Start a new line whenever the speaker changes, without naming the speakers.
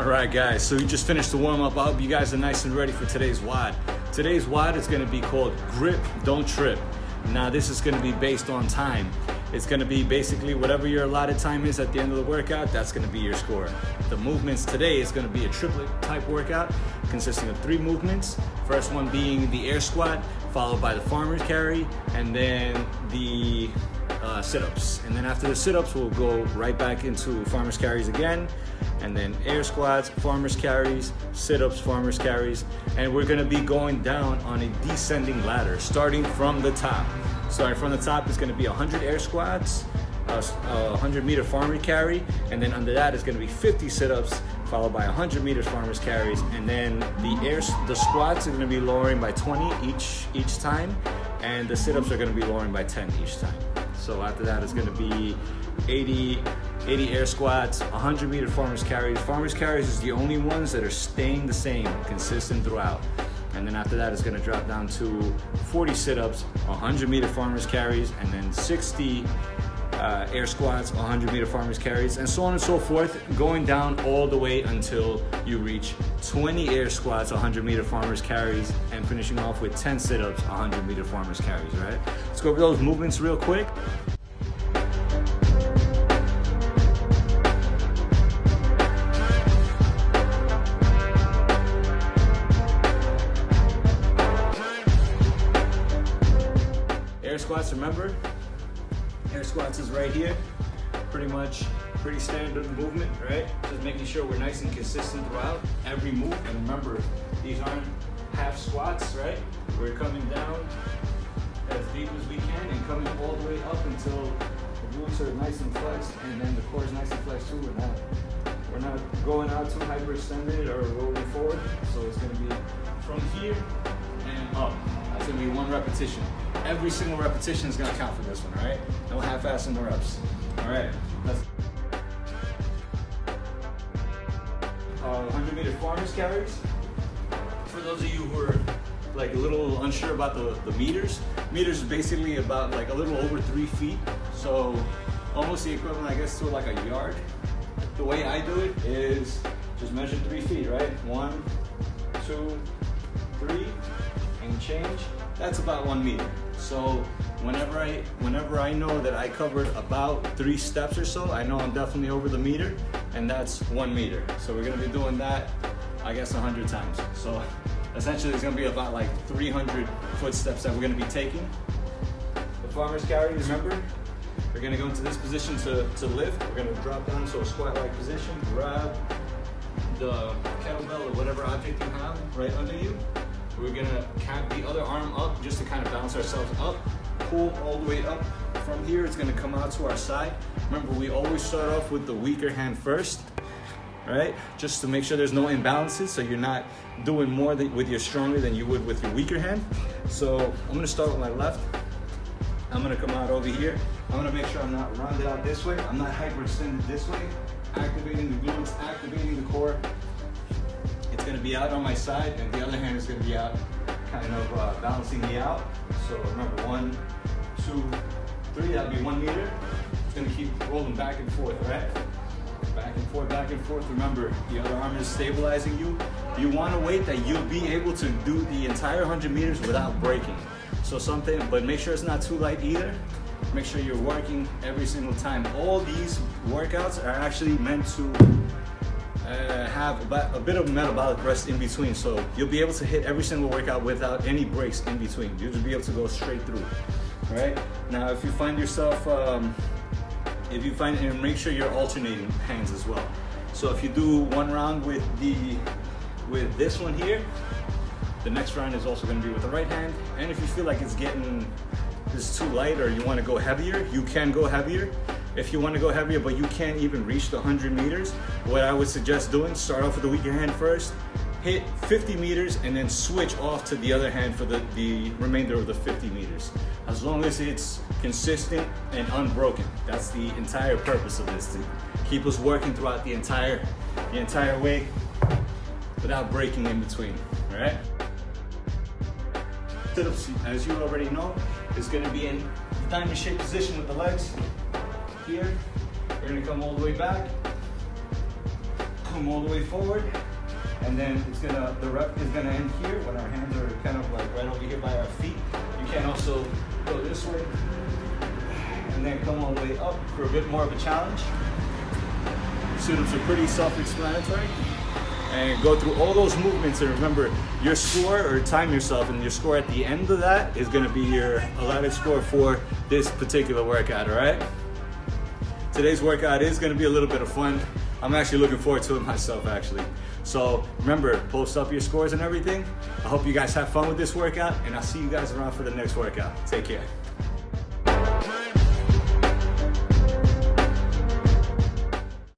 All right, guys, so we just finished the warm-up. I hope you guys are nice and ready for today's WOD. Today's WOD is going to be called Grip, Don't Trip. Now, this is going to be based on time. It's going to be basically whatever your allotted time is at the end of the workout, that's going to be your score. The movements today is going to be a triplet type workout consisting of 3 movements. First one being the air squat, followed by the farmer's carry, and then the sit-ups. And then after the sit-ups, we'll go right back into farmer's carries again, and then air squats, farmer's carries, sit-ups, farmer's carries, and we're gonna be going down on a descending ladder, starting from the top. Starting from the top is gonna be 100 air squats, 100 meter farmer carry, and then under that is gonna be 50 sit-ups, followed by 100 meters farmer's carries, and then the squats are gonna be lowering by 20 each time, and the sit-ups are gonna be lowering by 10 each time. So after that, it's gonna be 80 air squats, 100 meter farmer's carries. Farmer's carries is the only ones that are staying the same, consistent throughout. And then after that, it's gonna drop down to 40 sit-ups, 100 meter farmer's carries, and then 60 air squats, 100 meter farmer's carries, and so on and so forth, going down all the way until you reach 20 air squats, 100 meter farmer's carries, and finishing off with 10 sit-ups, 100 meter farmer's carries, right? Let's go over those movements real quick. Air squats, remember? Air squats is right here. Pretty standard movement, right? Just making sure we're nice and consistent throughout every move. And remember, these aren't half squats, right? We're coming down as deep as we can and coming all the way up until the glutes are nice and flexed, and then the core is nice and flexed too. We're not going out too hyperextended or rolling forward. So it's gonna be from here and up. That's gonna be 1 repetition. Every single repetition is gonna count for this one, all right? No half-assing the reps. All right, let's 100 meter farmer's carries. For those of you who are like a little unsure about the meters is basically about like a little over 3 feet. So almost the equivalent, I guess, to like a yard. The way I do it is just measure 3 feet, right? 1, 2, 3, and change. That's about 1 meter. So whenever I know that I covered about 3 steps or so, I know I'm definitely over the meter, and that's 1 meter. So we're gonna be doing that, I guess, 100 times. So essentially it's gonna be about like 300 footsteps that we're gonna be taking. The farmer's carry, remember, we're gonna go into this position to lift. We're gonna drop down to a squat-like position, grab the kettlebell or whatever object you have right under you. We're gonna count the other arm up just to kind of bounce ourselves up, pull all the way up. From here, it's gonna come out to our side. Remember, we always start off with the weaker hand first, right? Just to make sure there's no imbalances, so you're not doing more with your stronger than you would with your weaker hand. So I'm gonna start with my left. I'm gonna come out over here. I'm gonna make sure I'm not rounded out this way. I'm not hyperextended this way. Activating the glutes, activating the core. It's gonna be out on my side, and the other hand is gonna be out, kind of balancing me out. So remember, 1, 2, 3, that'd be 1 meter. It's gonna keep rolling back and forth, right? Back and forth, back and forth. Remember, the other arm is stabilizing you. You wanna wait that you'll be able to do the entire 100 meters without breaking. So but make sure it's not too light either. Make sure you're working every single time. All these workouts are actually meant to have a bit of metabolic rest in between, so you'll be able to hit every single workout without any breaks in between. You'll just be able to go straight through. All right. Now, if you find yourself, and make sure you're alternating hands as well. So if you do 1 round with this one here, the next round is also going to be with the right hand. And if you feel like it's too light or you want to go heavier, you can go heavier. If you want to go heavier but you can't even reach the 100 meters, what I would suggest doing, start off with the weaker hand first, hit 50 meters, and then switch off to the other hand for the remainder of the 50 meters. As long as it's consistent and unbroken. That's the entire purpose of this, to keep us working throughout the entire way without breaking in between, all right? Sit-ups, as you already know, is going to be in diamond shaped position with the legs here. We're going to come all the way back, come all the way forward, and then the rep is gonna end here when our hands are kind of like right over here by our feet. You can also go this way, and then come all the way up for a bit more of a challenge. Sit-ups are pretty self-explanatory. And go through all those movements, and remember your score, or time yourself, and your score at the end of that is gonna be your allotted score for this particular workout, all right? Today's workout is gonna be a little bit of fun. I'm actually looking forward to it myself, actually. So remember, post up your scores and everything. I hope you guys have fun with this workout, and I'll see you guys around for the next workout. Take care.